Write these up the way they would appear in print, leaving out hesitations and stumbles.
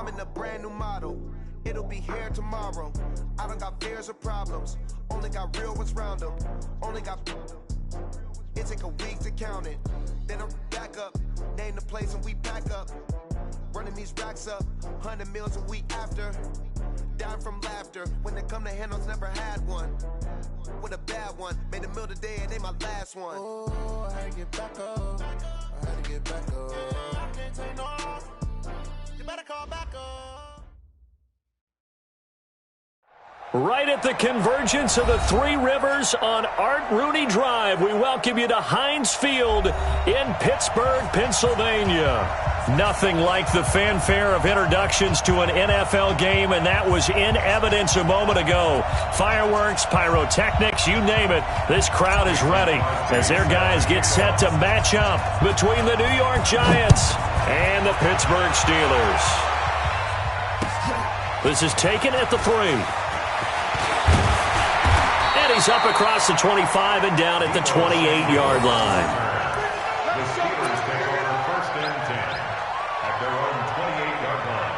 I'm in a brand new model. It'll be here tomorrow. I don't got fears or problems. Only got real ones round them. Only got... It take a week to count it. Then I'm back up. Name the place and we back up. Running these racks up. 100 meals a week after. Dying from laughter. When it come to handles, never had one. With a bad one. Made a meal today and they my last one. Oh, I had to get back up. I had to get back up. I can't take no off. You better call back up. Right at the convergence of the Three Rivers on Art Rooney Drive, we welcome you to Heinz Field in Pittsburgh, Pennsylvania. Nothing like the fanfare of introductions to an NFL game, and that was in evidence a moment ago. Fireworks, pyrotechnics, you name it. This crowd is ready as their guys get set to match up between the New York Giants and the Pittsburgh Steelers. This is taken at the 3. And he's up across the 25 and down at the 28-yard line. The Steelers take over first and 10 at their own 28-yard line.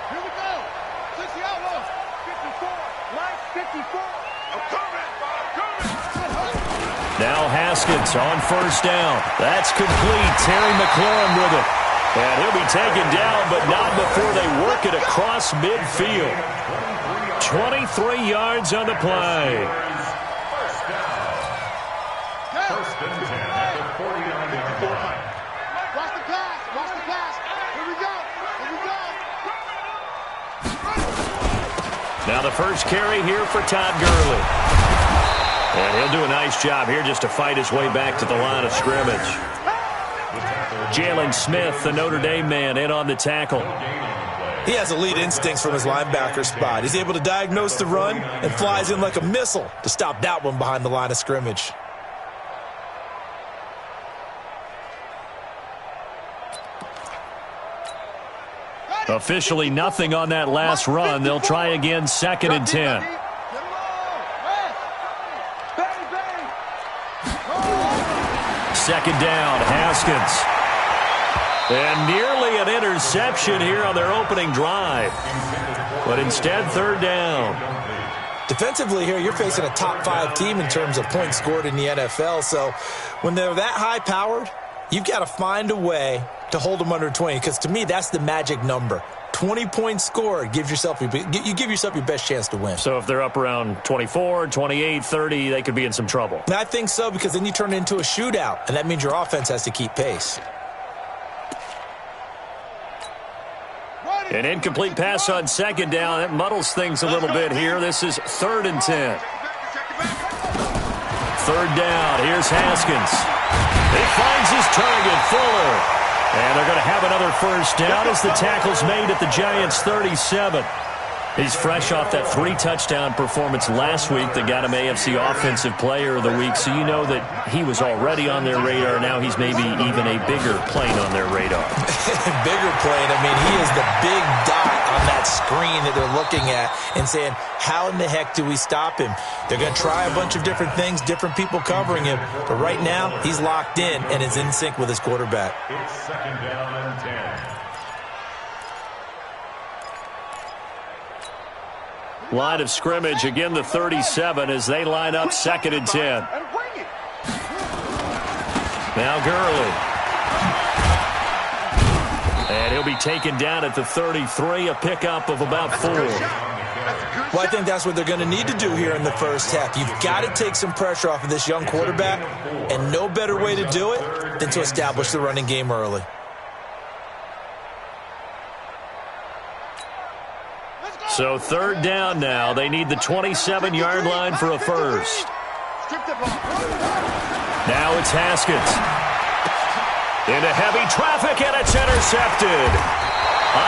Here we go. 60 Outlaws. 54. Line 54. I'm coming. Now Haskins on first down. That's complete. Terry McLaurin with it. And he'll be taken down, but not before they work it across midfield. 23 yards on the play. First down. First and 10 at the 49-yard line. Watch the pass. Watch the pass. Here we go. Here we go. Now the first carry here for Todd Gurley. And he'll do a nice job here just to fight his way back to the line of scrimmage. Jalen Smith, the Notre Dame man, in on the tackle. He has elite instincts from his linebacker spot. He's able to diagnose the run and flies in like a missile to stop that one behind the line of scrimmage. Officially nothing on that last run. They'll try again, 2nd and 10. Second down, Haskins. And nearly an interception here on their opening drive. But instead, 3rd down. Defensively here, you're facing a top 5 team in terms of points scored in the NFL. So when they're that high-powered, you've got to find a way to hold them under 20. Because to me, that's the magic number. 20 points scored, you give yourself your best chance to win. So if they're up around 24, 28, 30, they could be in some trouble. I think so, because then you turn it into a shootout, and that means your offense has to keep pace. An incomplete pass on 2nd down. That muddles things a little bit here. This is 3rd and 10. 3rd down. Here's Haskins. He finds his target, Fuller. And they're going to have another first down as the tackle's made at the Giants' 37. He's fresh off that 3-touchdown performance last week that got him AFC Offensive Player of the Week, so you know that he was already on their radar. Now he's maybe even a bigger plane on their radar. Bigger plane. I mean, he is the big dot on that screen that they're looking at and saying, how in the heck do we stop him? They're going to try a bunch of different things, different people covering him, but right now he's locked in and is in sync with his quarterback. It's 2nd down and 10. Line of scrimmage, again the 37 as they line up 2nd and 10. Now Gurley. And he'll be taken down at the 33, a pickup of about 4. Well, I think that's what they're going to need to do here in the first half. You've got to take some pressure off of this young quarterback, and no better way to do it than to establish the running game early. So 3rd down now. They need the 27-yard line for a first. Now it's Haskins. Into heavy traffic, and it's intercepted.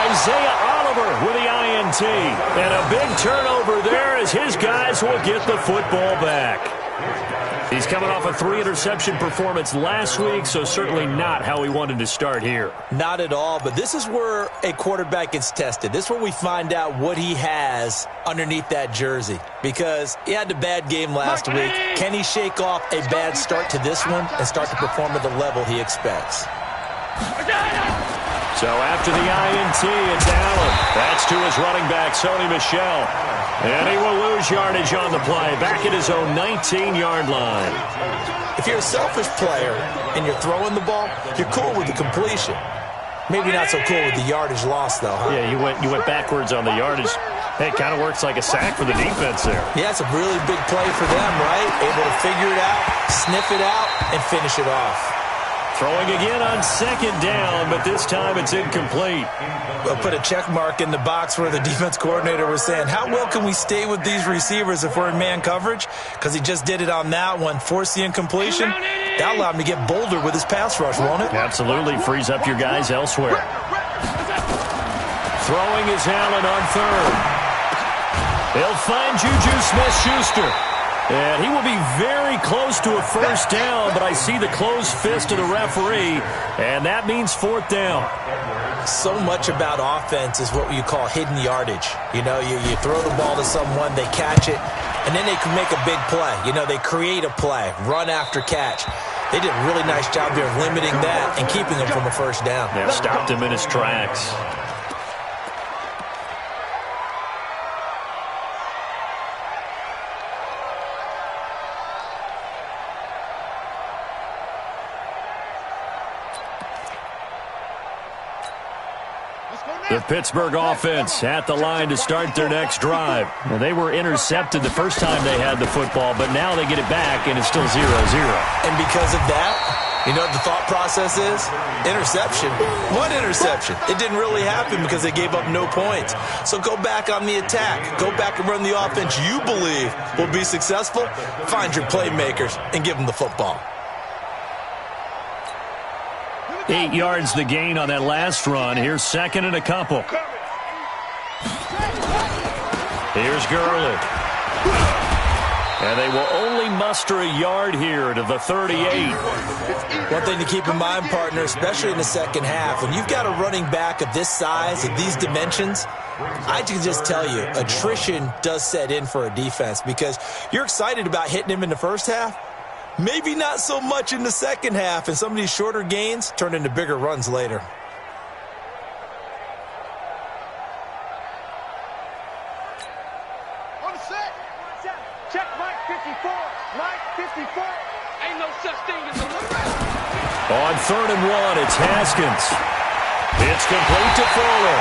Isaiah Oliver with the INT. And a big turnover there as his guys will get the football back. He's coming off a 3-interception performance last week, so certainly not how he wanted to start here. Not at all, but this is where a quarterback gets tested. This is where we find out what he has underneath that jersey, because he had a bad game last week. Can he shake off a bad start to this one and start to perform at the level he expects? So after the INT, it's Allen. That's to his running back, Sony Michel. And he will lose yardage on the play, back at his own 19-yard line. If you're a selfish player and you're throwing the ball, you're cool with the completion. Maybe not so cool with the yardage loss, though. Huh? Yeah, you went backwards on the yardage. Hey, it kind of works like a sack for the defense there. Yeah, it's a really big play for them, right? Able to figure it out, sniff it out, and finish it off. Throwing again on second down, but this time it's incomplete. We'll put a check mark in the box where the defense coordinator was saying, how well can we stay with these receivers if we're in man coverage? Because he just did it on that one, forced the incompletion. That allowed him to get bolder with his pass rush, won't it? Absolutely, frees up your guys elsewhere. Throwing is Allen on third. He'll find Juju Smith-Schuster. And he will be very close to a first down, but I see the closed fist of the referee, and that means fourth down. So much about offense is what you call hidden yardage. You know, you throw the ball to someone, they catch it, and then they can make a big play. You know, they create a play, run after catch. They did a really nice job there of limiting that and keeping him from a first down. Yeah, stopped him in his tracks. The Pittsburgh offense at the line to start their next drive. Well, they were intercepted the first time they had the football, but now they get it back, and it's still 0-0. And because of that, you know what the thought process is? Interception. One interception. It didn't really happen because they gave up no points. So go back on the attack. Go back and run the offense you believe will be successful. Find your playmakers and give them the football. 8 yards the gain on that last run. Here's second and a couple. Here's Gurley. And they will only muster a yard here to the 38. One thing to keep in mind, partner, especially in the second half, when you've got a running back of this size, of these dimensions, I can just tell you, attrition does set in for a defense because you're excited about hitting him in the first half. Maybe not so much in the second half, and some of these shorter gains turn into bigger runs later. On set. Check Mike 54. Mike 54. Ain't no such thing as a look. On 3rd and 1, it's Haskins. It's complete to Fuller.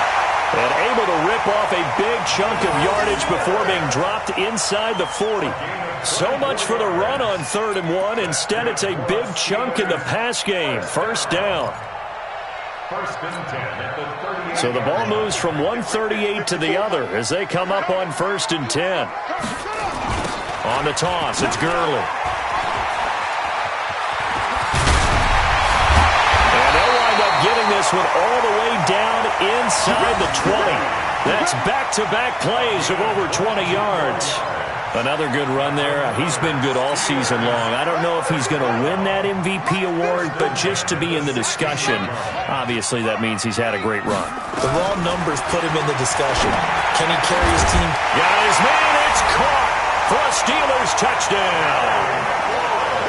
And able to rip off a big chunk of yardage before being dropped inside the 40. So much for the run on 3rd and 1. Instead, it's a big chunk in the pass game. First down. First and 10 at the 38. So the ball moves from 138 to the other as they come up on 1st and 10. On the toss, it's Gurley. And they'll wind up getting this one all the way down inside the 20. That's back-to-back plays of over 20 yards. Another good run there. He's been good all season long. I don't know if he's going to win that MVP award, but just to be in the discussion, obviously that means he's had a great run. The raw numbers put him in the discussion. Can he carry his team? Got his man. It's caught for a Steelers touchdown.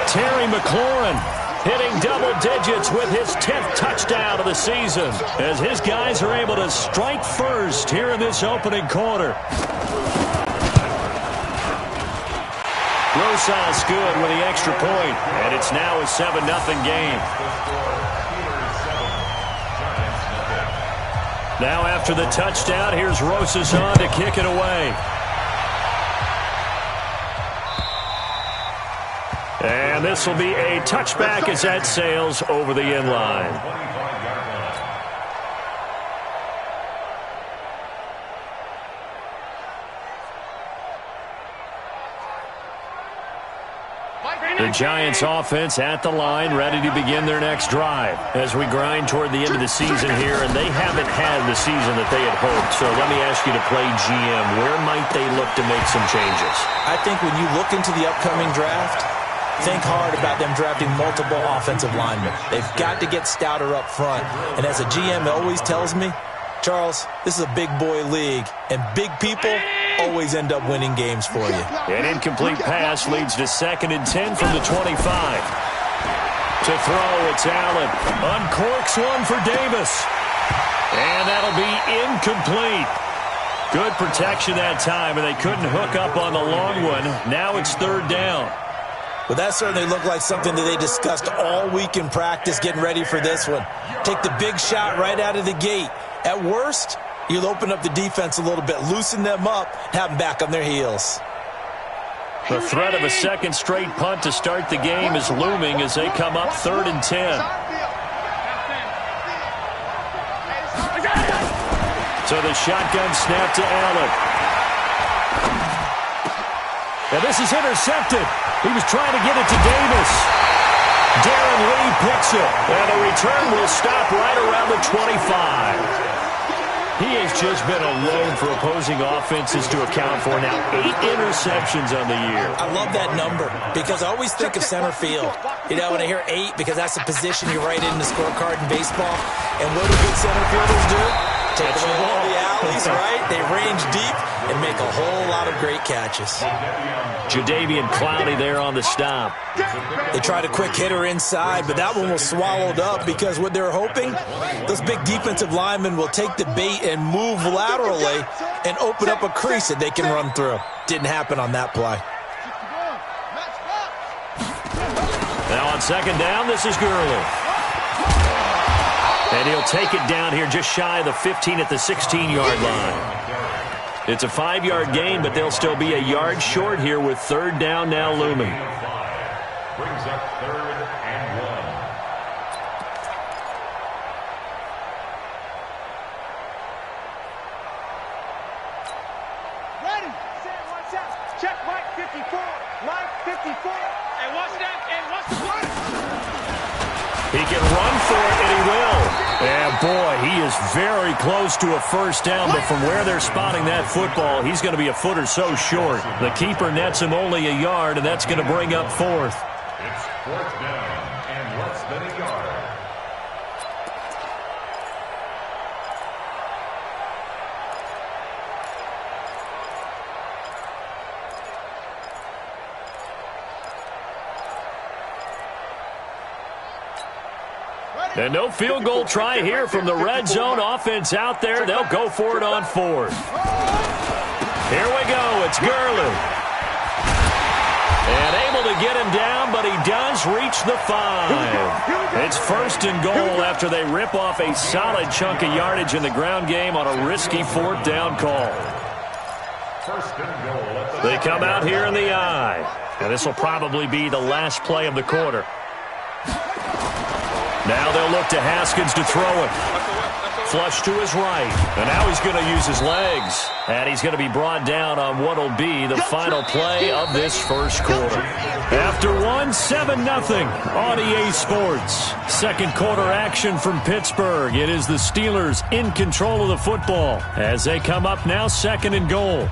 Terry McLaurin hitting double digits with his 10th touchdown of the season as his guys are able to strike first here in this opening quarter. Rosas good with the extra point, and it's now a 7-0 game. Now after the touchdown, here's Rosas on to kick it away. And this will be a touchback as that sails over the end line. The Giants offense at the line, ready to begin their next drive as we grind toward the end of the season here, and they haven't had the season that they had hoped. So let me ask you to play GM. Where might they look to make some changes? I think when you look into the upcoming draft, think hard about them drafting multiple offensive linemen. They've got to get stouter up front. And as a GM always tells me, Charles, this is a big boy league, and big people always end up winning games for you. An incomplete pass leads to 2nd and 10 from the 25. To throw, it's Allen. Uncorks one for Davis. And that'll be incomplete. Good protection that time, and they couldn't hook up on the long one. Now it's 3rd down. Well, that certainly looked like something that they discussed all week in practice getting ready for this one. Take the big shot right out of the gate. At worst, you'll open up the defense a little bit, loosen them up, have them back on their heels. The threat of a second straight punt to start the game is looming as they come up 3rd and 10. So the shotgun snap to Allen. And this is intercepted. He was trying to get it to Davis. Darren Lee picks it. And the return will stop right around the 25. He has just been a load for opposing offenses to account for. Now 8 interceptions on the year. I love that number because I always think of center field. You know, when I hear 8, because that's a position you write in the scorecard in baseball. And what do good center fielders do? Take away all the alleys, right? They range deep and make a whole lot of great catches. Jadeveon Clowney there on the stop. They tried a quick hitter inside, but that one was swallowed up because what they're hoping, those big defensive linemen will take the bait and move laterally and open up a crease that they can run through. Didn't happen on that play. Now on 2nd down, this is Gurley. And he'll take it down here just shy of the 15 at the 16-yard line. It's a 5-yard gain, but they'll still be a yard short here with 3rd down now looming. Brings up 3rd and 1. Ready, set, watch out. Check Mike 54. Mike 54. And watch that, and watch the play. He can run for it, and he will. And, boy, he is very close to a 1st down, but from where they're spotting that football, he's going to be a foot or so short. The keeper nets him only a yard, and that's going to bring up 4th. It's 4th down and less than a yard. And no field goal try here from the red zone. Offense out there. They'll go for it on 4th. Here we go. It's Gurley. And able to get him down, but he does reach the 5. It's 1st and goal after they rip off a solid chunk of yardage in the ground game on a risky 4th down call. 1st and goal. They come out here in the I. And this will probably be the last play of the quarter. Now they'll look to Haskins to throw it. Flush to his right. And now he's going to use his legs. And he's going to be brought down on what will be the final play of this 1st quarter. After 7-0 on EA Sports. 2nd quarter action from Pittsburgh. It is the Steelers in control of the football as they come up now 2nd and goal.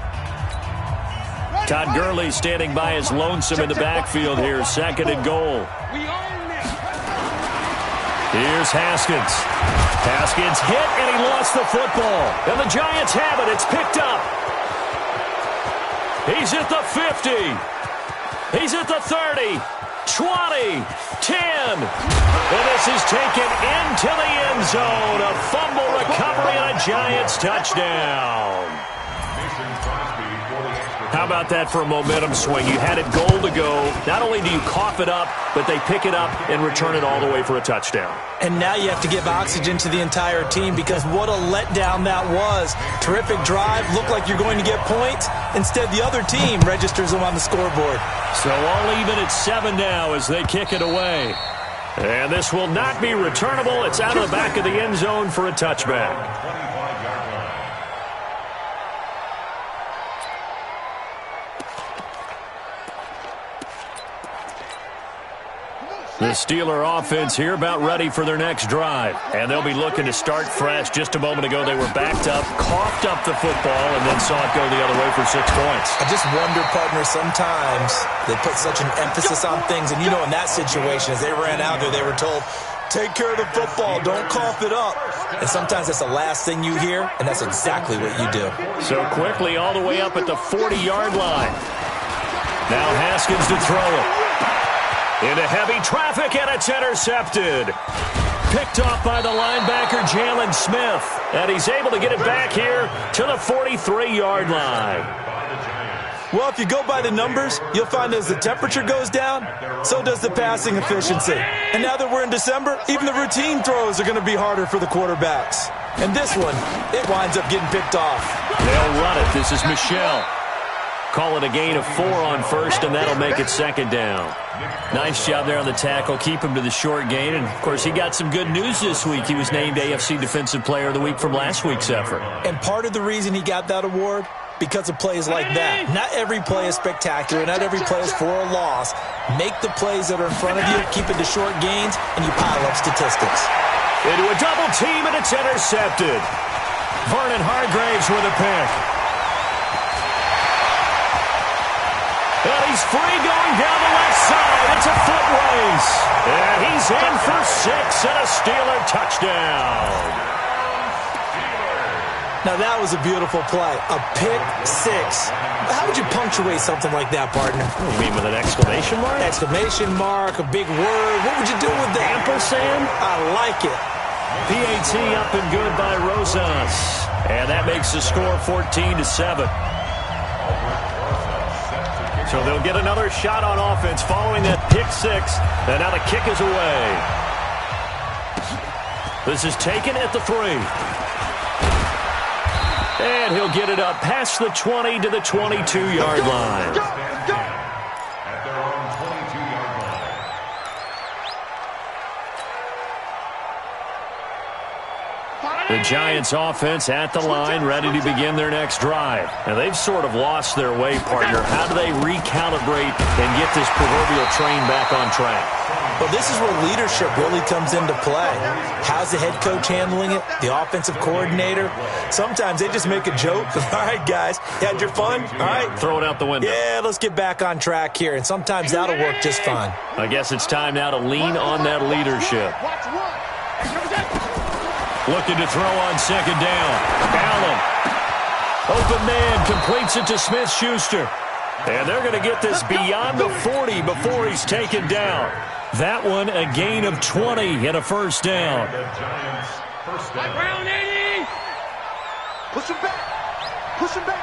Todd Gurley standing by his lonesome in the backfield here. 2nd and goal. Here's Haskins. Haskins hit, and he lost the football. And the Giants have it. It's picked up. He's at the 50. He's at the 30, 20, 10. And this is taken into the end zone. A fumble recovery and a Giants touchdown. How about that for a momentum swing? You had it goal to go. Not only do you cough it up, but they pick it up and return it all the way for a touchdown. And now you have to give oxygen to the entire team because what a letdown that was. Terrific drive. Looked like you're going to get points. Instead, the other team registers them on the scoreboard. So all even at 7 now as they kick it away. And this will not be returnable. It's out of the back of the end zone for a touchback. The Steeler offense here about ready for their next drive. And they'll be looking to start fresh. Just a moment ago, they were backed up, coughed up the football, and then saw it go the other way for 6 points. I just wonder, partner, sometimes they put such an emphasis on things. And, in that situation, as they ran out there, they were told, take care of the football, don't cough it up. And sometimes that's the last thing you hear, and that's exactly what you do. So quickly all the way up at the 40-yard line. Now Haskins to throw it. Into heavy traffic, and it's intercepted. Picked off by the linebacker, Jalen Smith. And he's able to get it back here to the 43-yard line. Well, if you go by the numbers, you'll find as the temperature goes down, so does the passing efficiency. And now that we're in December, even the routine throws are going to be harder for the quarterbacks. And this one, it winds up getting picked off. They'll run it. This is Michelle. Call it a gain of 4 on first, and that'll make it second down. Nice job there on the tackle. Keep him to the short gain. And, of course, he got some good news this week. He was named AFC Defensive Player of the Week from last week's effort. And part of the reason he got that award, because of plays like that. Not every play is spectacular. Not every play is for a loss. Make the plays that are in front of you, keep it to short gains, and you pile up statistics. Into a double team, and it's intercepted. Vernon Hargraves with a pick. And he's free going down the left side. It's a foot race. And he's in for 6 and a Steeler touchdown. Now, that was a beautiful play. A pick 6. How would you punctuate something like that, partner? You mean with an exclamation mark? Exclamation mark, a big word. What would you do with that? Ampersand? I like it. PAT up and good by Rosas. And that makes the score 14-7. So they'll get another shot on offense following that pick 6. And now the kick is away. This is taken at the 3. And he'll get it up past the 20 to the 22-yard line. At their own 22-yard line. The Giants offense at the line, ready to begin their next drive. Now, they've sort of lost their way, partner. How do they recalibrate and get this proverbial train back on track? Well, this is where leadership really comes into play. How's the head coach handling it? The offensive coordinator? Sometimes they just make a joke. All right, guys, you had your fun? All right. Throw it out the window. Yeah, let's get back on track here. And sometimes that'll work just fine. I guess it's time now to lean on that leadership. Looking to throw on second down. Allen. Open man, completes it to Smith-Schuster. And they're going to get this beyond the 40 before he's taken down. That one, a gain of 20 and a first down. The Giants first down. Round 80. Push him back. Push him back.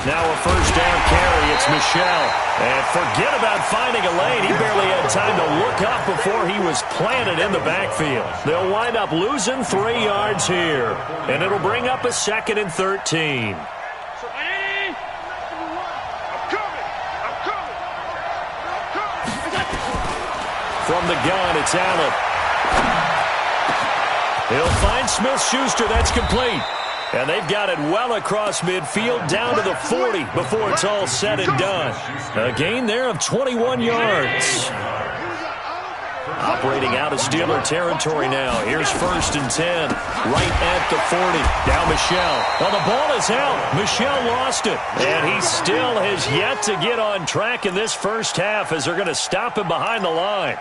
Now a first down carry. It's Michelle. And forget about finding a lane. He barely had time to look up before he was planted in the backfield. They'll wind up losing 3 yards here. And it'll bring up a 2nd and 13. From the gun, it's Allen. He'll find Smith-Schuster. That's complete. And they've got it well across midfield down to the 40 before it's all said and done. A gain there of 21 yards. Operating out of Steeler territory now. Here's 1st and 10. Right at the 40. Now Michelle. Well, the ball is out. Michelle lost it. And he still has yet to get on track in this first half as they're going to stop him behind the line.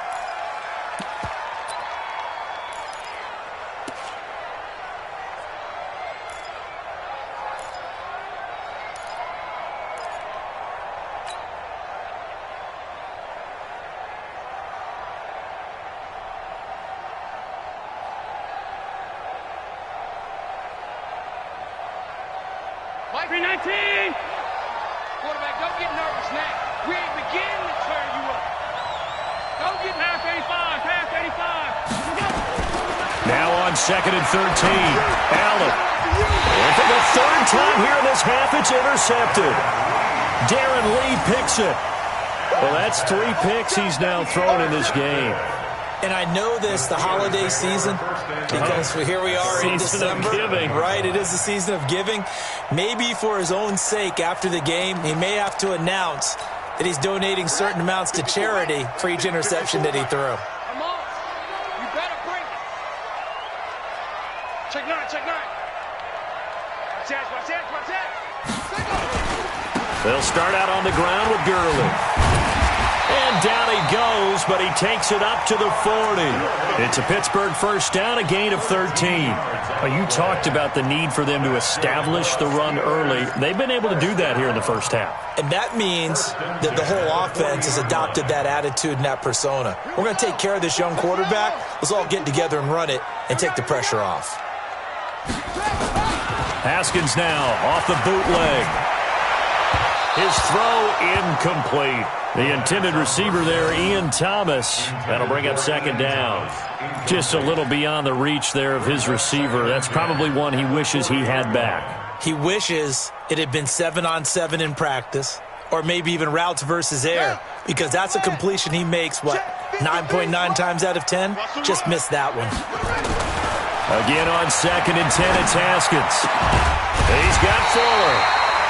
Mike 319. Quarterback, don't get nervous now. We ain't beginning to turn you up. Don't get past 85, past 85. Now on 2nd and 13. Allen. And for the 3rd time here in this half, it's intercepted. Darren Lee picks it. Well, that's 3 picks he's now thrown in this game. And I know this, the holiday season, because here we are in December. Season of giving. Right, it is the season of giving. Maybe for his own sake after the game, he may have to announce that he's donating certain amounts to charity for each interception that he threw. Come on. You better bring it. Check nine, check nine. Watch that. They'll start out on the ground with Gurley. And down he goes, but he takes it up to the 40. It's a Pittsburgh first down, a gain of 13. You talked about the need for them to establish the run early. They've been able to do that here in the first half. And that means that the whole offense has adopted that attitude and that persona. We're going to take care of this young quarterback. Let's all get together and run it and take the pressure off. Haskins now off the bootleg. His throw incomplete. The intended receiver there, Ian Thomas. That'll bring up second down. Just a little beyond the reach there of his receiver. That's probably one he wishes he had back. He wishes it had been 7-on-7 in practice, or maybe even routes versus air, because that's a completion he makes, 9.9 times out of 10? Just missed that one. Again on 2nd and 10, it's Haskins. He's got Fuller.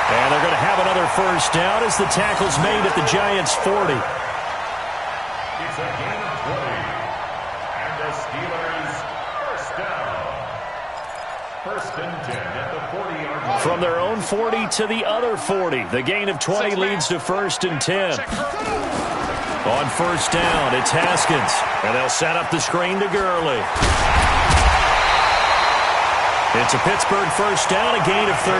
And they're going to have another first down as the tackle's made at the Giants' 40. It's a gain of 20. And the Steelers first down. 1st and 10 at the 40-yard line. From their own 40 to the other 40. The gain of 20 leads to 1st and 10. On first down, it's Haskins. And they'll set up the screen to Gurley. It's a Pittsburgh first down, a gain of 13.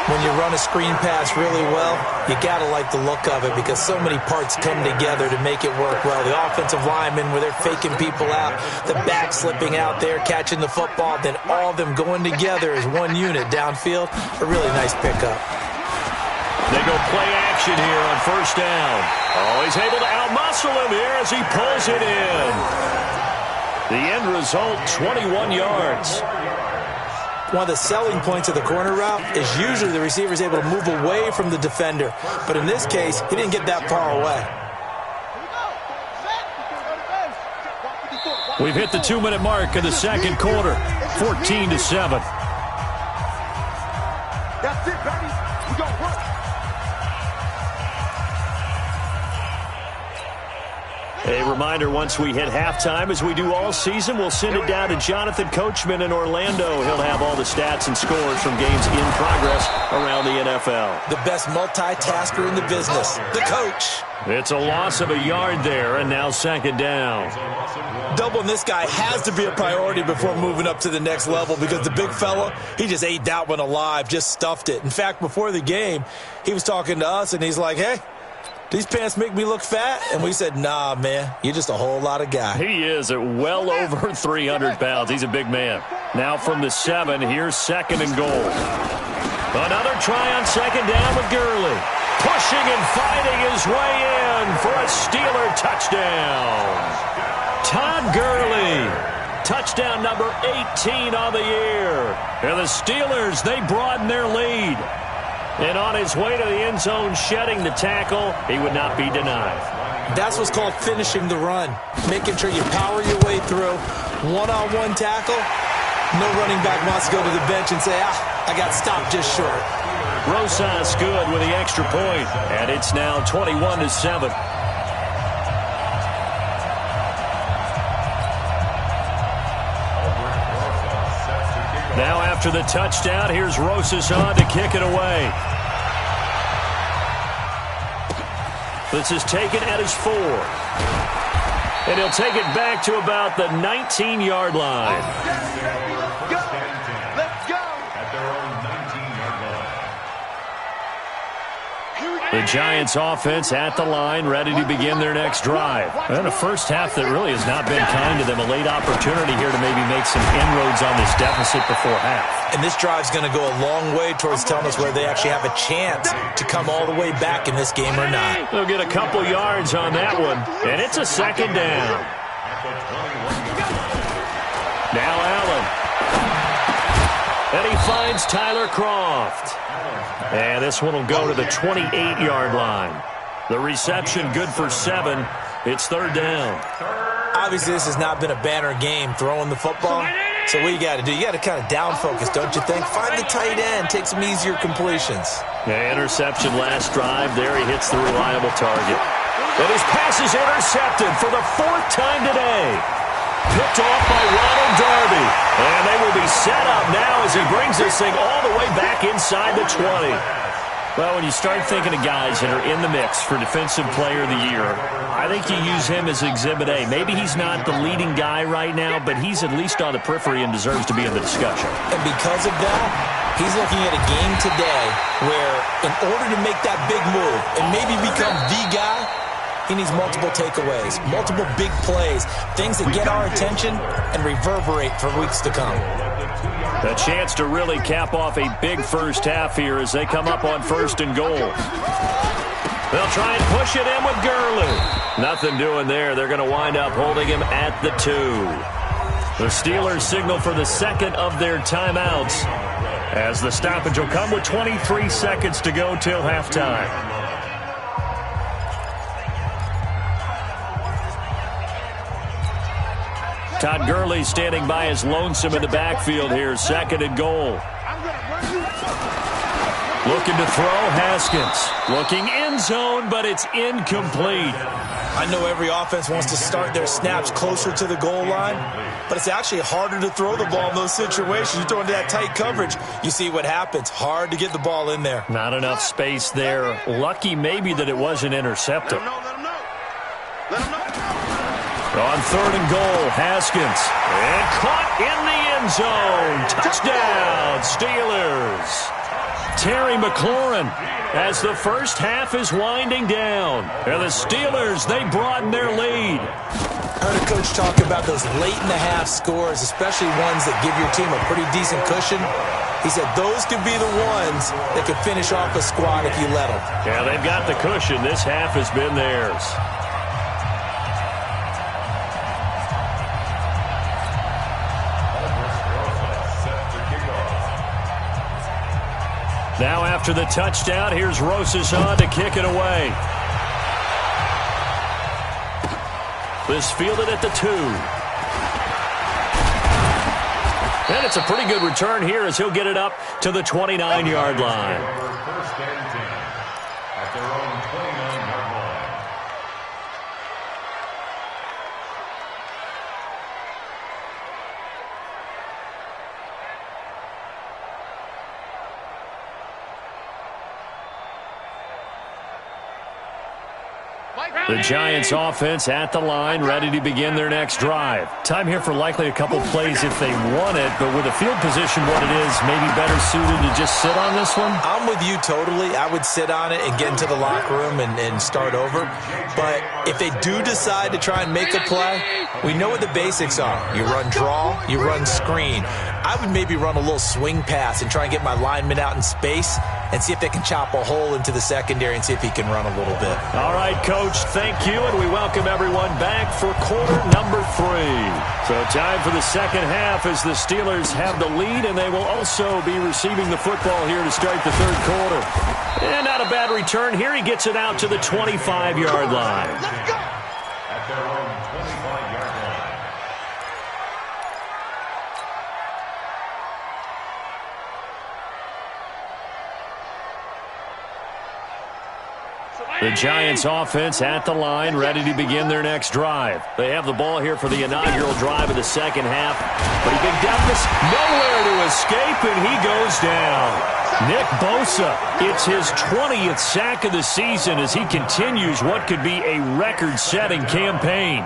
When you run a screen pass really well, you got to like the look of it because so many parts come together to make it work well. The offensive linemen, where they're faking people out, the back slipping out there, catching the football, then all of them going together as one unit downfield. A really nice pickup. They go play action here on first down. Oh, he's able to outmuscle him here as he pulls it in. The end result, 21 yards. One of the selling points of the corner route is usually the receiver is able to move away from the defender. But in this case, he didn't get that far away. We've hit the 2-minute mark in the second quarter, 14-7. That's it, baby. We gonna work. A reminder, once we hit halftime, as we do all season, we'll send it down to Jonathan Coachman in Orlando. He'll have all the stats and scores from games in progress around the NFL. The best multitasker in the business, the coach. It's a loss of a yard there, and now second down. Doubling this guy has to be a priority before moving up to the next level because the big fella, he just ate that one alive, just stuffed it. In fact, before the game, he was talking to us, and he's like, hey, these pants make me look fat? And we said, nah, man, you're just a whole lot of guy. He is at well over 300 pounds. He's a big man. Now from the 7, here's 2nd and goal. Another try on second down with Gurley. Pushing and fighting his way in for a Steeler touchdown. Todd Gurley. Touchdown number 18 on the year. And the Steelers, they broaden their lead. And on his way to the end zone, shedding the tackle, he would not be denied. That's what's called finishing the run. Making sure you power your way through. One-on-one tackle. No running back wants to go to the bench and say, I got stopped just short. Rosas good with the extra point. And it's now 21-7. Now after the touchdown, here's Rosas on to kick it away. This is taken at his 4. And he'll take it back to about the 19-yard line. Let's go. At their own 19-yard line. The Giants offense at the line, ready to begin their next drive. And a first half that really has not been kind to them. A late opportunity here to maybe make some inroads on this deficit before half. And this drive's going to go a long way towards telling us whether they actually have a chance to come all the way back in this game or not. They'll get a couple yards on that one, and it's a second down. Now Allen. And he finds Tyler Kroft. And this one will go to the 28-yard line. The reception good for 7. It's third down. Obviously, this has not been a banner game throwing the football. So what you got to do, you got to kind of down focus, don't you think? Find the tight end, take some easier completions. Yeah, interception last drive. There he hits the reliable target. And his pass is intercepted for the 4th time today. Picked off by Ronald Darby. And they will be set up now as he brings this thing all the way back inside the 20. Well, when you start thinking of guys that are in the mix for Defensive Player of the Year, I think you use him as Exhibit A. Maybe he's not the leading guy right now, but he's at least on the periphery and deserves to be in the discussion. And because of that, he's looking at a game today where in order to make that big move and maybe become the guy, he needs multiple takeaways, multiple big plays, things that get our attention and reverberate for weeks to come. A chance to really cap off a big first half here as they come up on 1st and goal. They'll try and push it in with Gurley. Nothing doing there. They're going to wind up holding him at the 2. The Steelers signal for the 2nd of their timeouts as the stoppage will come with 23 seconds to go till halftime. Todd Gurley standing by as lonesome in the backfield here. 2nd and goal. Looking to throw, Haskins. Looking end zone, but it's incomplete. I know every offense wants to start their snaps closer to the goal line, but it's actually harder to throw the ball in those situations. You throw into that tight coverage, you see what happens. Hard to get the ball in there. Not enough space there. Lucky maybe that it wasn't intercepted. Let him know. On 3rd and goal, Haskins. And caught in the end zone. Touchdown, Steelers. Terry McLaurin as the first half is winding down. And the Steelers, they broaden their lead. I heard a coach talk about those late-in-the-half scores, especially ones that give your team a pretty decent cushion. He said those could be the ones that could finish off a squad if you let them. Yeah, they've got the cushion. This half has been theirs. Now after the touchdown, here's Rosas on to kick it away. This fielded at the 2. And it's a pretty good return here as he'll get it up to the 29-yard line. First and 10 at their own 29-yard line. The Giants offense at the line, ready to begin their next drive. Time here for likely a couple plays if they want it, but with the field position what it is, maybe better suited to just sit on this one? I'm with you totally. I would sit on it and get into the locker room and start over. But if they do decide to try and make a play, we know what the basics are. You run draw, you run screen. I would maybe run a little swing pass and try and get my lineman out in space and see if they can chop a hole into the secondary and see if he can run a little bit. All right, Coach, thank you, and we welcome everyone back for quarter number 3. So time for the second half as the Steelers have the lead, and they will also be receiving the football here to start the third quarter. And not a bad return here. He gets it out to the 25-yard line. Let's go. At their own 25-yard line. The Giants offense at the line, ready to begin their next drive. They have the ball here for the inaugural drive of the second half. Pretty big deficit, nowhere to escape, and he goes down. Nick Bosa, it's his 20th sack of the season as he continues what could be a record-setting campaign.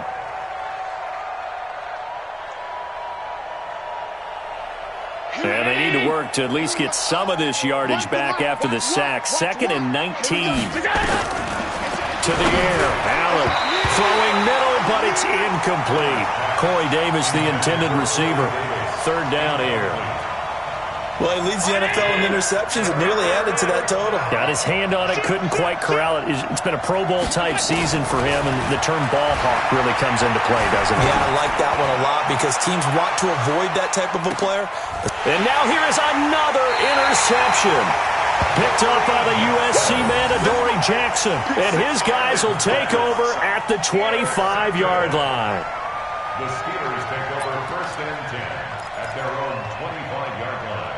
And they need to work to at least get some of this yardage back after the sack. 2nd and 19. To the air. Allen throwing middle, but it's incomplete. Corey Davis, the intended receiver. 3rd down here. Well, he leads the NFL in interceptions and nearly added to that total. Got his hand on it, couldn't quite corral it. It's been a Pro Bowl-type season for him, and the term ball hawk really comes into play, doesn't it? Yeah, I like that one a lot because teams want to avoid that type of a player. And now here is another interception. Picked up by the USC man, Adoree Jackson. And his guys will take over at the 25-yard line. The Steelers take over 1st and 10 at their own 25-yard line.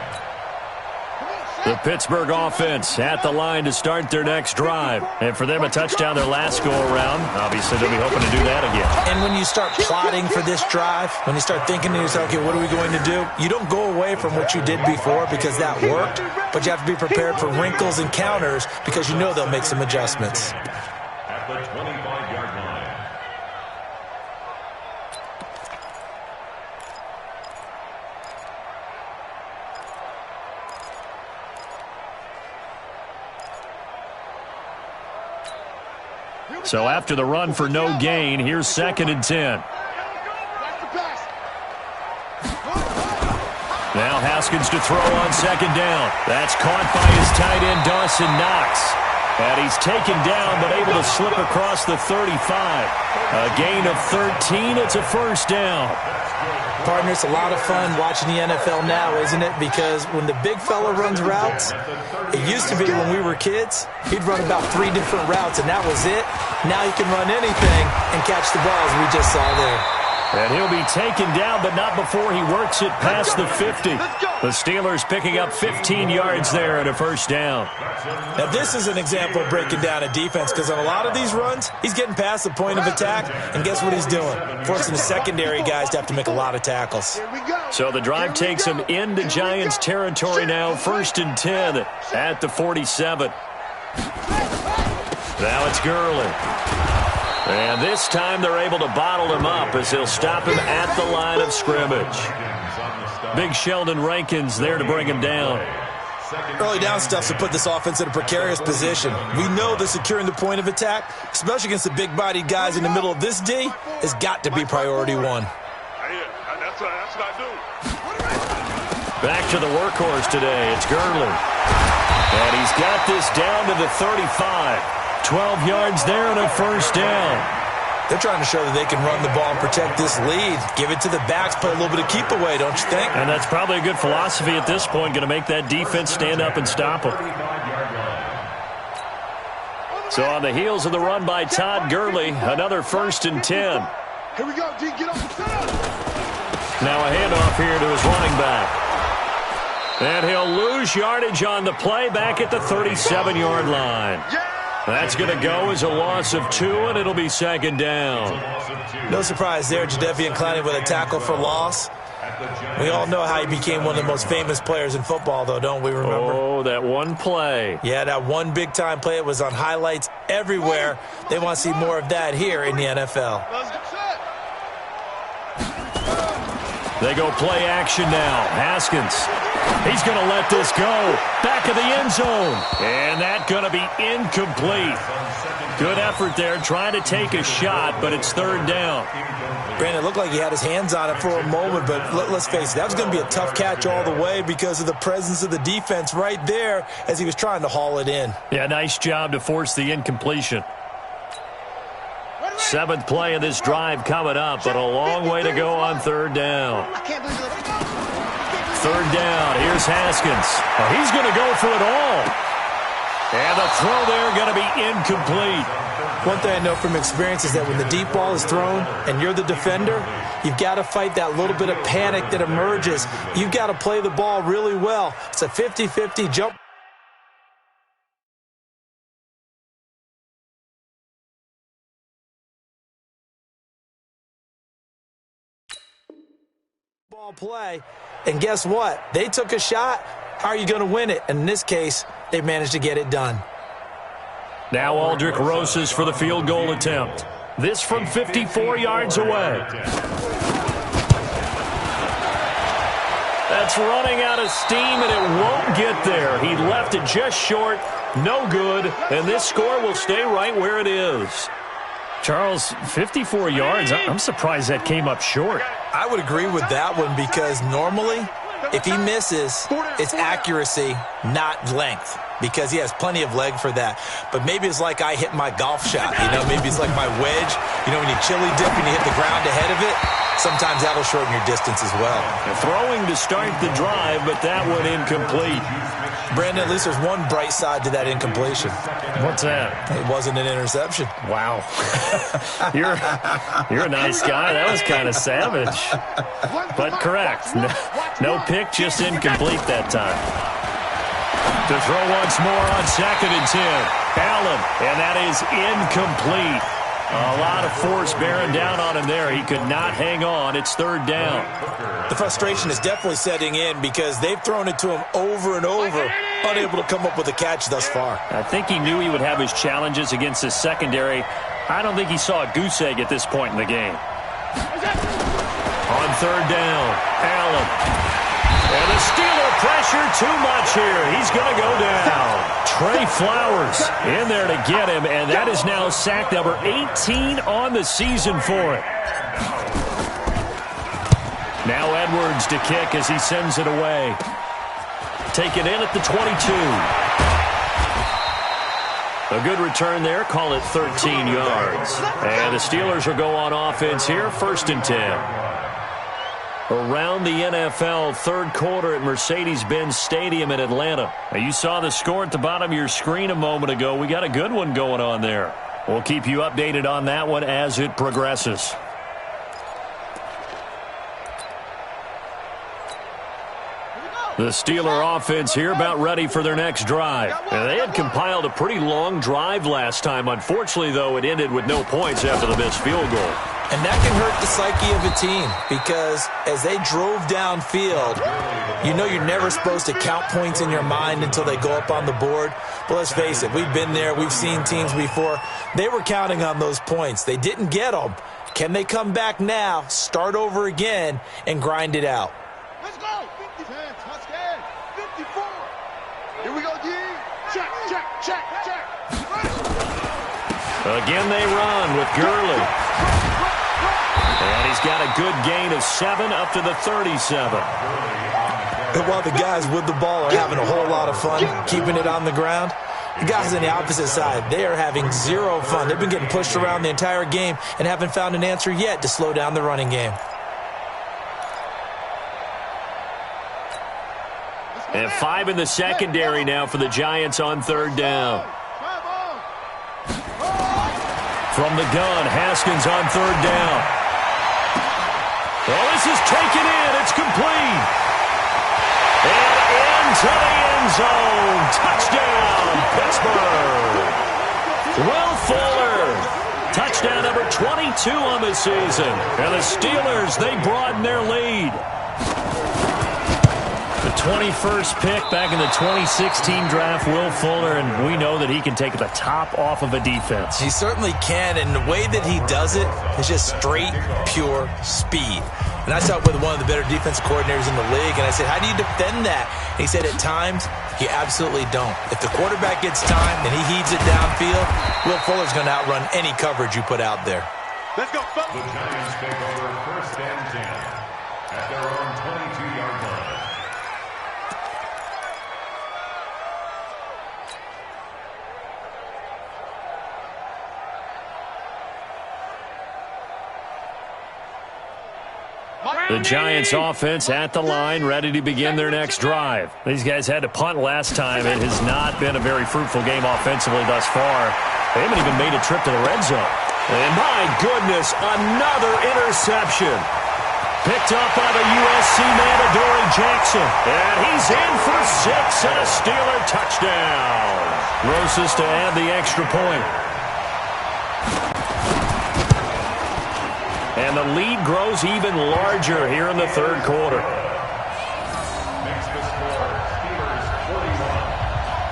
The Pittsburgh offense at the line to start their next drive. And for them, a touchdown their last go-around. Obviously, they'll be hoping to do that again. And when you start plotting for this drive, when you start thinking to yourself, okay, what are we going to do? You don't go away from what you did before because that worked, but you have to be prepared for wrinkles and counters because you know they'll make some adjustments. At the 25-yard line. So after the run for no gain, here's 2nd and 10. Now Haskins to throw on 2nd down. That's caught by his tight end, Dawson Knox. And he's taken down, but able to slip across the 35. A gain of 13. It's a 1st down. Partner, it's a lot of fun watching the NFL now, isn't it? Because when the big fella runs routes, it used to be when we were kids, he'd run about 3 different routes, and that was it. Now he can run anything and catch the ball, as we just saw there. And he'll be taken down, but not before he works it past the 50. The Steelers picking up 15 yards there and a 1st down. Now, this is an example of breaking down a defense because on a lot of these runs, he's getting past the point of attack, and guess what he's doing? Forcing the secondary guys to have to make a lot of tackles. So the drive takes him into Giants territory now, 1st and 10 at the 47. Now it's Gurley. And this time they're able to bottle him up as they'll stop him at the line of scrimmage. Big Sheldon Rankins there to bring him down. Early down stuff to put this offense in a precarious position. We know that securing the point of attack, especially against the big-bodied guys in the middle of this D, has got to be priority 1. That's what I do. Back to the workhorse today. It's Gurley. And he's got this down to the 35. 12 yards there and a 1st down. They're trying to show that they can run the ball and protect this lead. Give it to the backs, play a little bit of keep away, don't you think? And that's probably a good philosophy at this point, going to make that defense stand up and stop them. So on the heels of the run by Todd Gurley, another 1st and 10. Here we go, D, get up. Now a handoff here to his running back. And he'll lose yardage on the play back at the 37-yard line. That's going to go as a loss of 2, and it'll be 2nd down. No surprise there, Jadeveon Clowney with a tackle for loss. We all know how he became one of the most famous players in football, though, don't we remember? Oh, that one play. Yeah, that one big-time play. It was on highlights everywhere. They want to see more of that here in the NFL. They go play action now. Haskins. He's going to let this go. Back of the end zone. And that's going to be incomplete. Good effort there trying to take a shot, but it's 3rd down. Brandon, it looked like he had his hands on it for a moment, but let's face it, that was going to be a tough catch all the way because of the presence of the defense right there as he was trying to haul it in. Yeah, nice job to force the incompletion. 7th play of this drive coming up, but a long way to go on 3rd down. 3rd down, here's Haskins. Oh, he's going to go for it all. And the throw there going to be incomplete. One thing I know from experience is that when the deep ball is thrown and you're the defender, you've got to fight that little bit of panic that emerges. You've got to play the ball really well. It's a 50-50 jump. Ball play, and guess what? They took a shot. How are you going to win it? And in this case, they managed to get it done. Now Aldrick Rosas for the field goal attempt. This from 54 yards away. That's running out of steam, and it won't get there. He left it just short. No good, and this score will stay right where it is. Charles, 54 yards. I'm surprised that came up short. I would agree with that one because normally, if he misses, it's accuracy, not length, because he has plenty of leg for that. But maybe it's like I hit my golf shot, maybe it's like my wedge. When you chili dip and you hit the ground ahead of it, sometimes that'll shorten your distance as well. Throwing to start the drive, but that one incomplete. Brandon, at least there's one bright side to that incompletion. What's that? It wasn't an interception. Wow. You're a nice guy. That was kind of savage. But correct. No pick, just incomplete that time. To throw once more on 2nd and 10. Allen, and that is incomplete. A lot of force bearing down on him there. He could not hang on. It's 3rd down. The frustration is definitely setting in because they've thrown it to him over and over, unable to come up with a catch thus far. I think he knew he would have his challenges against his secondary. I don't think he saw a goose egg at this point in the game. On 3rd down, Allen. And the Steeler pressure too much here. He's going to go down. Trey Flowers in there to get him, and that is now sack number 18 on the season for it. Now Edwards to kick as he sends it away. Taken in at the 22. A good return there. Call it 13 yards. And the Steelers will go on offense here. 1st and 10. Around the NFL, 3rd quarter at Mercedes-Benz Stadium in Atlanta. Now, you saw the score at the bottom of your screen a moment ago. We got a good one going on there. We'll keep you updated on that one as it progresses. The Steeler offense here about ready for their next drive. Now, they had compiled a pretty long drive last time. Unfortunately, though, it ended with no points after the missed field goal. And that can hurt the psyche of a team because as they drove downfield, you know you're never supposed to count points in your mind until they go up on the board. But let's face it, we've been there. We've seen teams before. They were counting on those points. They didn't get them. Can they come back now, start over again, and grind it out? Let's go. 50 hands, Husky. 54. Here we go, D. Check, check, check, check. Again they run with Gurley. And he's got a good gain of 7 up to the 37. And while the guys with the ball are having a whole lot of fun keeping it on the ground, the guys on the opposite side, they are having zero fun. They've been getting pushed around the entire game and haven't found an answer yet to slow down the running game. And 5 in the secondary now for the Giants on 3rd down. From the gun, Haskins on 3rd down. Well, this is taken in. It's complete. And into the end zone. Touchdown, Pittsburgh. Will Fuller. Touchdown number 22 on the season. And the Steelers, they broaden their lead. The 21st pick back in the 2016 draft, Will Fuller, and we know that he can take the top off of a defense. He certainly can, and the way that he does it is just straight, pure speed. And I talked with one of the better defensive coordinators in the league, and I said, how do you defend that? And he said, at times, you absolutely don't. If the quarterback gets time and he heaves it downfield, Will Fuller's going to outrun any coverage you put out there. Let's go, fellas. The Giants take over 1st and 10 at their own 22-yard line. The Giants offense at the line, ready to begin their next drive. These guys had to punt last time. It has not been a very fruitful game offensively thus far. They haven't even made a trip to the red zone. And my goodness, another interception. Picked up by the USC man, Adoree Jackson. And he's in for 6 and a Steeler touchdown. Rosas to add the extra point. And the lead grows even larger here in the 3rd quarter. Makes the score Steelers 41,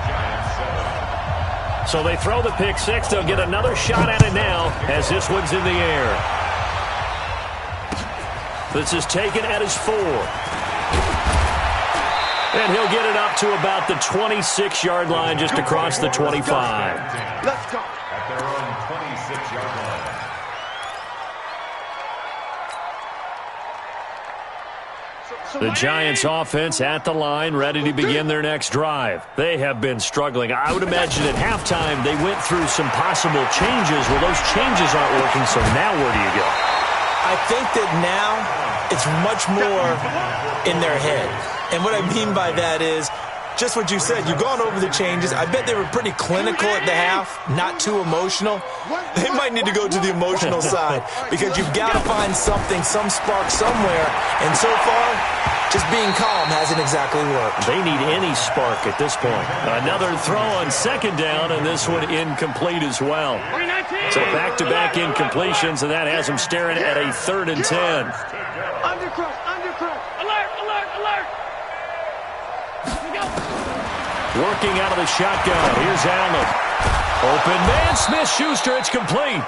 Giants 7. So they throw the pick 6. They'll get another shot at it now as this one's in the air. This is taken at his 4. And he'll get it up to about the 26-yard line just across the 25. Let's go. At their own 26-yard line. The Giants offense at the line, ready to begin their next drive. They have been struggling. I would imagine at halftime they went through some possible changes. Well, those changes aren't working, so now where do you go? I think that now it's much more in their head. And what I mean by that is just what you said. You've gone over the changes. I bet they were pretty clinical at the half, not too emotional. They might need to go to the emotional side because you've got to find something, some spark somewhere. And so far, just being calm hasn't exactly worked. They need any spark at this point. Another throw on second down, and this one incomplete as well. So back-to-back incompletions, and that has them staring at a 3rd and 10. Undercrush, undercrush. Alert, alert, alert. Working out of the shotgun. Here's Allen. Open man, Smith-Schuster. It's complete.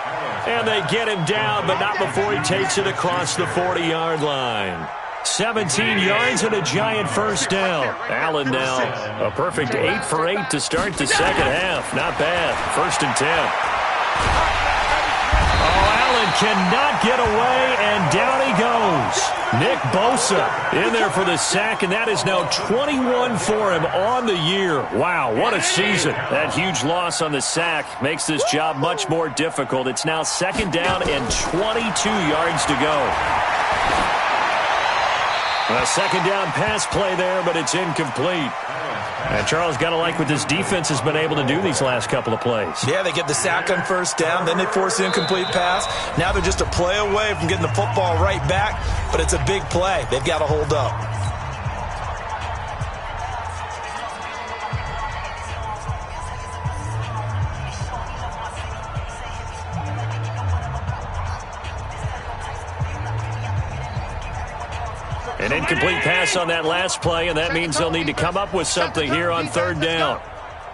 And they get him down, but not before he takes it across the 40-yard line. 17 yards and a giant first down. Allen now a perfect 8 for 8 to start the second half. Not bad. 1st and 10. Oh, Allen cannot get away, and down he goes. Nick Bosa in there for the sack, and that is now 21 for him on the year. Wow, what a season. That huge loss on the sack makes this job much more difficult. It's now 2nd down and 22 yards to go. A 2nd down pass play there, but it's incomplete. And Charles, got to like what this defense has been able to do these last couple of plays. Yeah, they get the sack on 1st down, then they force the incomplete pass. Now they're just a play away from getting the football right back, but it's a big play. They've got to hold up. An incomplete pass on that last play, and that means they'll need to come up with something here on 3rd down.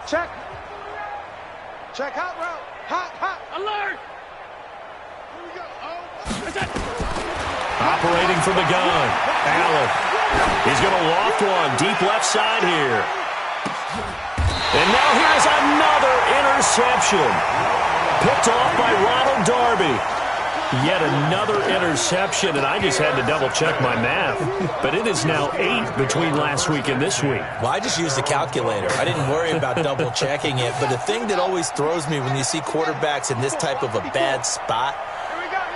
Check. Check hot route. Hot, hot. Alert. Here we go. Operating from the gun. Allen. He's going to loft one. Deep left side here. And now here's another interception. Picked off by Ronald Darby. Yet another interception, and I just had to double-check my math. But it is now 8 between last week and this week. Well, I just used a calculator. I didn't worry about double-checking it. But the thing that always throws me when you see quarterbacks in this type of a bad spot,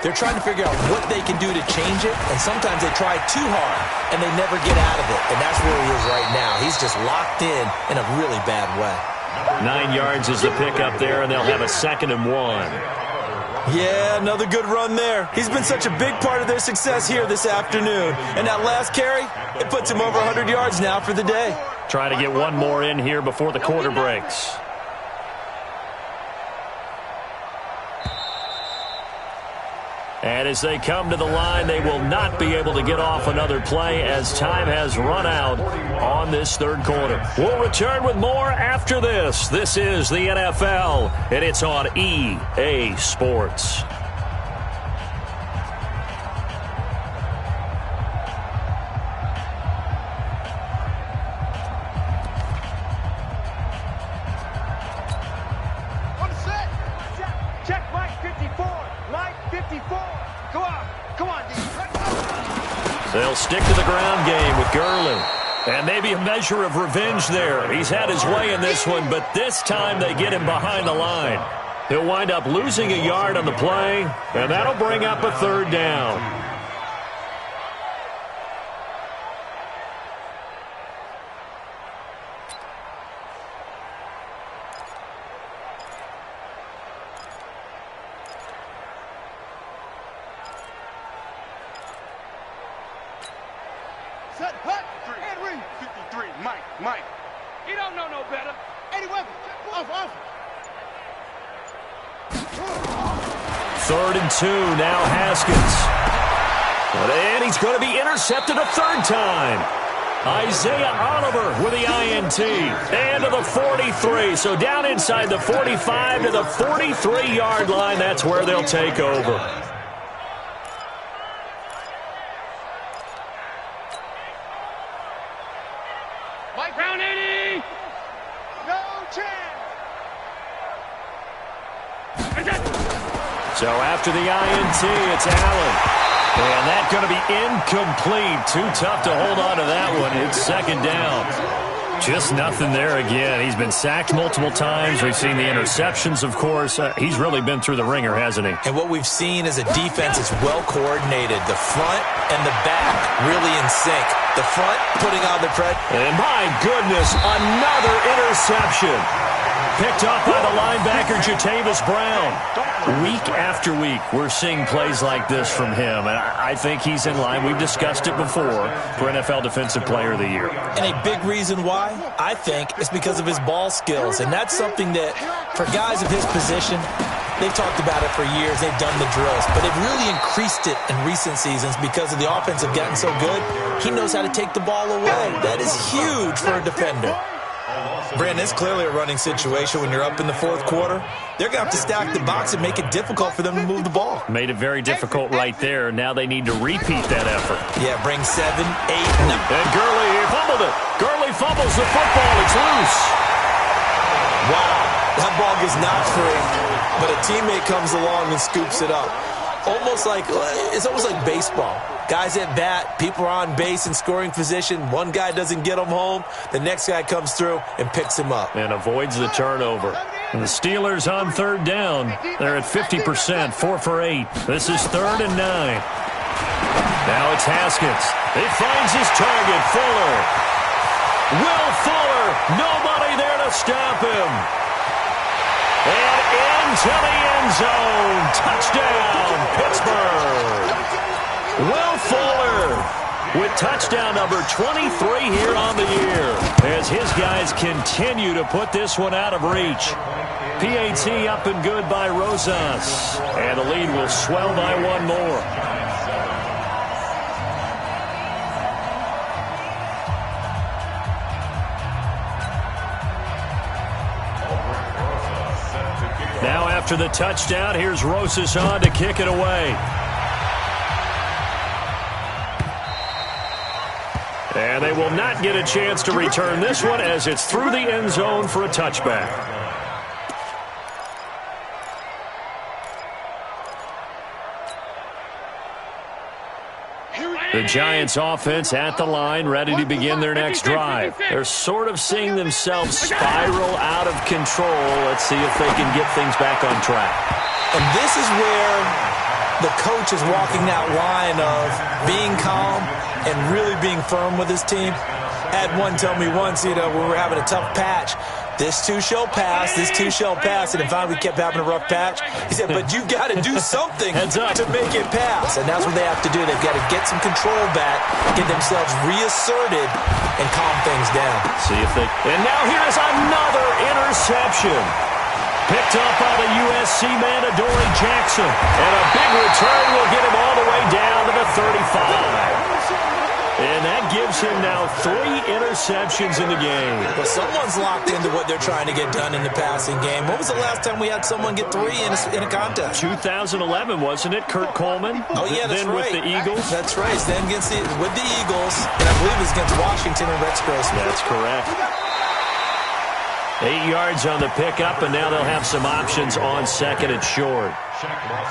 they're trying to figure out what they can do to change it, and sometimes they try too hard, and they never get out of it. And that's where he is right now. He's just locked in a really bad way. 9 yards is the pickup there, and they'll have a 2nd and 1. Yeah, another good run there. He's been such a big part of their success here this afternoon. And that last carry, it puts him over 100 yards now for the day. Try to get one more in here before the quarter breaks. And as they come to the line, they will not be able to get off another play as time has run out on this 3rd quarter. We'll return with more after this. This is the NFL, and it's on EA Sports. On the set. Check Mike 54. Mike 54. Come on. Come on, D. They'll stick to the ground game with Gurley. And maybe a measure of revenge there. He's had his way in this one, but this time they get him behind the line. He'll wind up losing a yard on the play, and that'll bring up a 3rd down. Set, hut. Henry 53. Mike. He don't know no better. 81. Off. 3rd and 2, now Haskins. And he's going to be intercepted a 3rd time. Isaiah Oliver with the INT. And to the 43. So down inside the 45 to the 43-yard line. That's where they'll take over. Mike Brown 80. No chance. So after the INT, it's Allen. And that's going to be incomplete. Too tough to hold on to that one. It's 2nd down. Just nothing there again. He's been sacked multiple times. We've seen the interceptions, of course. He's really been through the ringer, hasn't he? And what we've seen is a defense that's well coordinated. The front and the back really in sync. The front putting on the pressure. And my goodness, another interception. Picked up by the linebacker, Jatavis Brown. Week after week, we're seeing plays like this from him. And I think he's in line. We've discussed it before for NFL Defensive Player of the Year. And a big reason why, I think, is because of his ball skills. And that's something that, for guys of his position, they've talked about it for years. They've done the drills. But they've really increased it in recent seasons because of the offense have gotten so good. He knows how to take the ball away. That is huge for a defender. Brandon, it's clearly a running situation when you're up in the fourth quarter. They're going to have to stack the box and make it difficult for them to move the ball. Made it very difficult right there. Now they need to repeat that effort. Yeah, bring 7, 8, 9. And Gurley fumbled it. Gurley fumbles the football. It's loose. Wow, that ball gets knocked free, but a teammate comes along and scoops it up. It's almost like baseball. Guys at bat, people are on base in scoring position. One guy doesn't get him home. The next guy comes through and picks him up. And avoids the turnover. And the Steelers on third down. They're at 50%, 4 for 8. This is 3rd and 9. Now it's Haskins. He finds his target, Fuller. Will Fuller, nobody there to stop him. And into the end zone. Touchdown, Pittsburgh. Will Fuller with touchdown number 23 here on the year as his guys continue to put this one out of reach. PAT up and good by Rosas. And the lead will swell by 1 more. Now after the touchdown, here's Rosas on to kick it away. And they will not get a chance to return this one as it's through the end zone for a touchback. The Giants offense at the line, ready to begin their next drive. They're sort of seeing themselves spiral out of control. Let's see if they can get things back on track. And this is where the coach is walking that line of being calm and really being firm with his team. Had one tell me once, when we were having a tough patch, this too shall pass, this too shall pass. And finally we kept having a rough patch. He said, but you got to do something to make it pass. And that's what they have to do. They've got to get some control back, get themselves reasserted, and calm things down. See if they... And now here is another interception. Picked up by the USC man, Adoree Jackson. And a big return will get him all the way down to the 35. And that gives him now 3 interceptions in the game. Well, someone's locked into what they're trying to get done in the passing game. When was the last time we had someone get 3 in a contest? 2011, wasn't it? Kurt Coleman? Oh, yeah, that's then right. With the Eagles? That's right. Then with the Eagles, and I believe it was against Washington and Rex Grossman. That's correct. 8 yards on the pickup, and now they'll have some options on 2nd and short.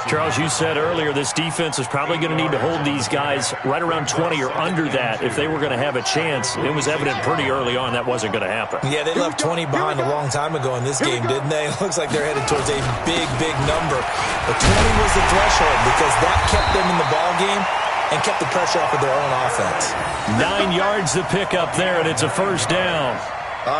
Charles, you said earlier this defense is probably going to need to hold these guys right around 20 or under that if they were going to have a chance. It was evident pretty early on that wasn't going to happen. Yeah, they left 20 behind a long time ago in this game, didn't they? It looks like they're headed towards a big, big number. But 20 was the threshold because that kept them in the ball game and kept the pressure off of their own offense. 9 yards to pick up there, and it's a first down.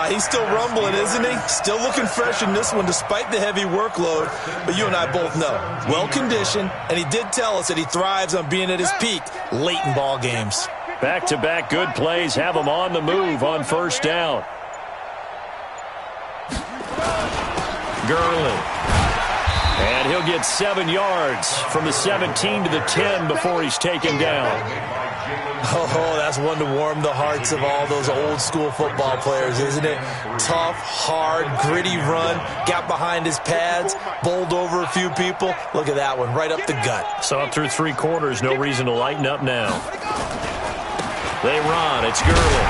He's still rumbling, isn't he? Still looking fresh in this one despite the heavy workload. But you and I both know, well-conditioned, and he did tell us that he thrives on being at his peak late in ball games. Back-to-back good plays have him on the move on first down. Gurley. And he'll get 7 yards from the 17 to the 10 before he's taken down. Oh, that's one to warm the hearts of all those old-school football players, isn't it? Tough, hard, gritty run, got behind his pads, bowled over a few people. Look at that one, right up the gut. So up through 3 quarters, no reason to lighten up now. They run, it's Gurley.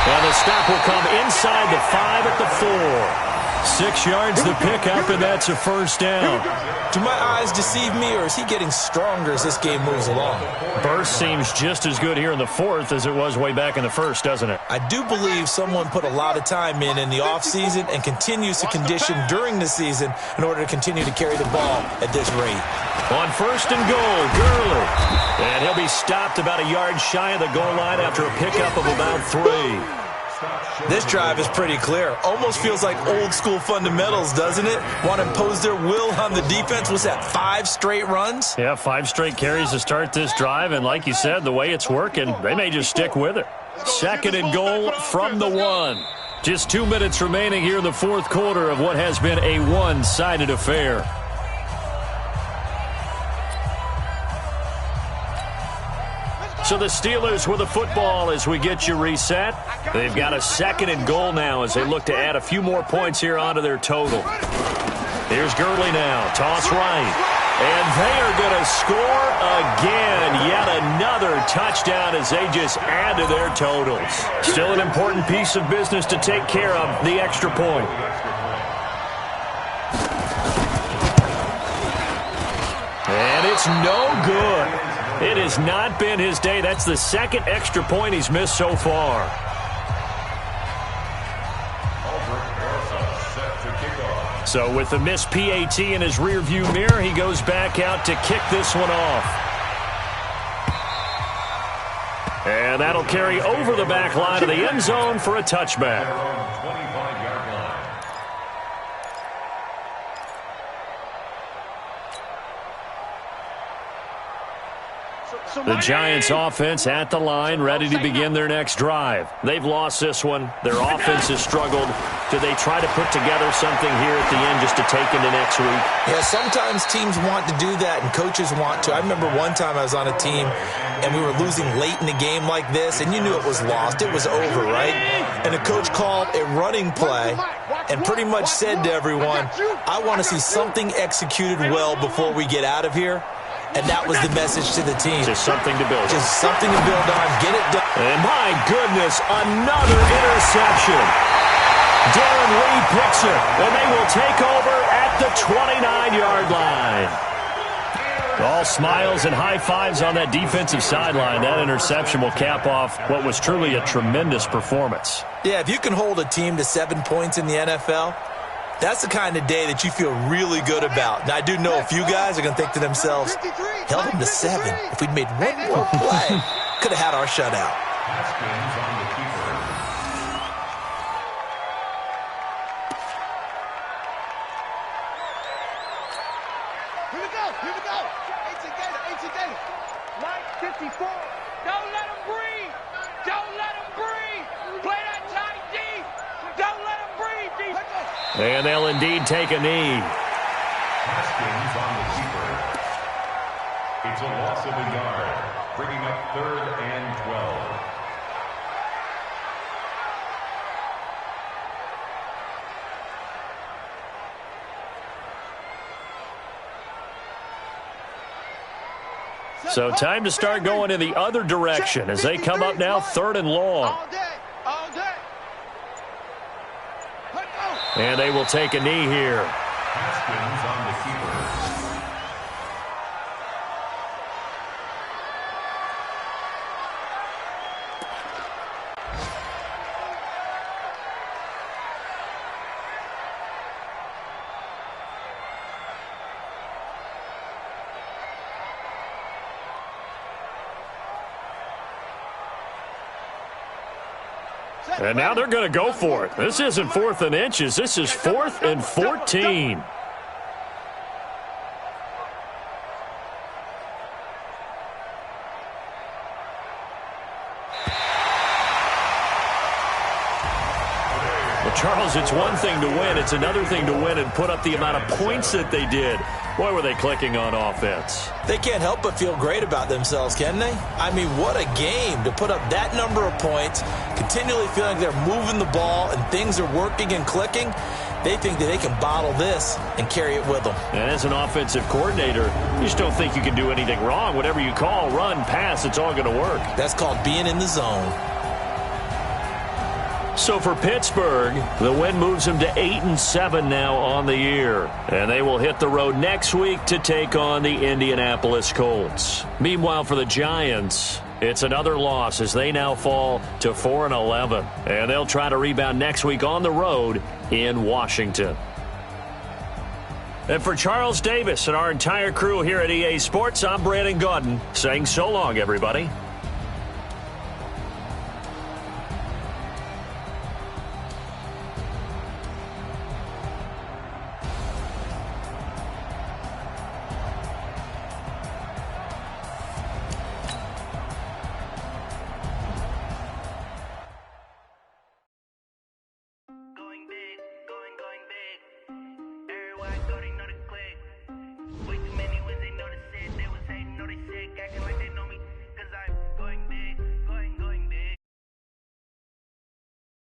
And the stop will come inside the 5 at the 4. 6 yards the pickup, and that's a first down. Do my eyes deceive me, or is he getting stronger as this game moves along? Burst seems just as good here in the fourth as it was way back in the first, doesn't it? I do believe someone put a lot of time in the offseason and continues to condition during the season in order to continue to carry the ball at this rate. On first and goal, Gurley. And he'll be stopped about a yard shy of the goal line after a pickup of about 3. This drive is pretty clear. Almost feels like old school fundamentals, doesn't it? Want to impose their will on the defense. Was that 5 straight runs? Yeah, 5 straight carries to start this drive. And like you said, the way it's working, they may just stick with it. Second and goal from the 1. Just 2 minutes remaining here in the fourth quarter of what has been a one-sided affair. So the Steelers with the football as we get you reset. They've got a second and goal now as they look to add a few more points here onto their total. Here's Gurley now. Toss right. And they are going to score again. Yet another touchdown as they just add to their totals. Still an important piece of business to take care of, the extra point. And it's no good. It has not been his day. That's the second extra point he's missed so far. So with the missed PAT in his rearview mirror, he goes back out to kick this one off. And that'll carry over the back line of the end zone for a touchback. The Giants offense at the line, ready to begin their next drive. They've lost this one. Their offense has struggled. Do they try to put together something here at the end just to take into next week? Yeah, sometimes teams want to do that and coaches want to. I remember one time I was on a team and we were losing late in the game like this, and you knew it was lost. It was over, right? And the coach called a running play and pretty much said to everyone, I want to see something executed well before we get out of here. And that was the message to the team. Just something to build on. Just something to build on. Get it done. And my goodness, another interception. Darren Lee picks it, and they will take over at the 29-yard line. All smiles and high fives on that defensive sideline. That interception will cap off what was truly a tremendous performance. Yeah, if you can hold a team to 7 points in the NFL, that's the kind of day that you feel really good about. Now, I do know a few guys are going to think to themselves, held them to 7. If we'd made one more play, could have had our shutout. Here we go. 18 Gator. Mike 54. Don't let him breathe. Don't let him breathe. Play that tight D. Don't let him breathe, defense. And they'll indeed take a knee. Haskins on the keeper. It's a loss of a yard, bringing up 3rd and 12. So time to start going in the other direction as they come up now 3rd and long. All day. And they will take a knee here. Haskins on the keeper. And now they're going to go for it. This isn't 4th and inches. This is 4th and 14. Well, Charles, it's one thing to win. It's another thing to win and put up the amount of points that they did. Boy, were they clicking on offense. They can't help but feel great about themselves, can they? I mean, what a game to put up that number of points, continually feeling like they're moving the ball and things are working and clicking. They think that they can bottle this and carry it with them. And as an offensive coordinator, you just don't think you can do anything wrong. Whatever you call, run, pass, it's all going to work. That's called being in the zone. So for Pittsburgh, the win moves them to 8-7 now on the year. And they will hit the road next week to take on the Indianapolis Colts. Meanwhile, for the Giants, it's another loss as they now fall to 4-11. And they'll try to rebound next week on the road in Washington. And for Charles Davis and our entire crew here at EA Sports, I'm Brandon Gaudin saying so long, everybody.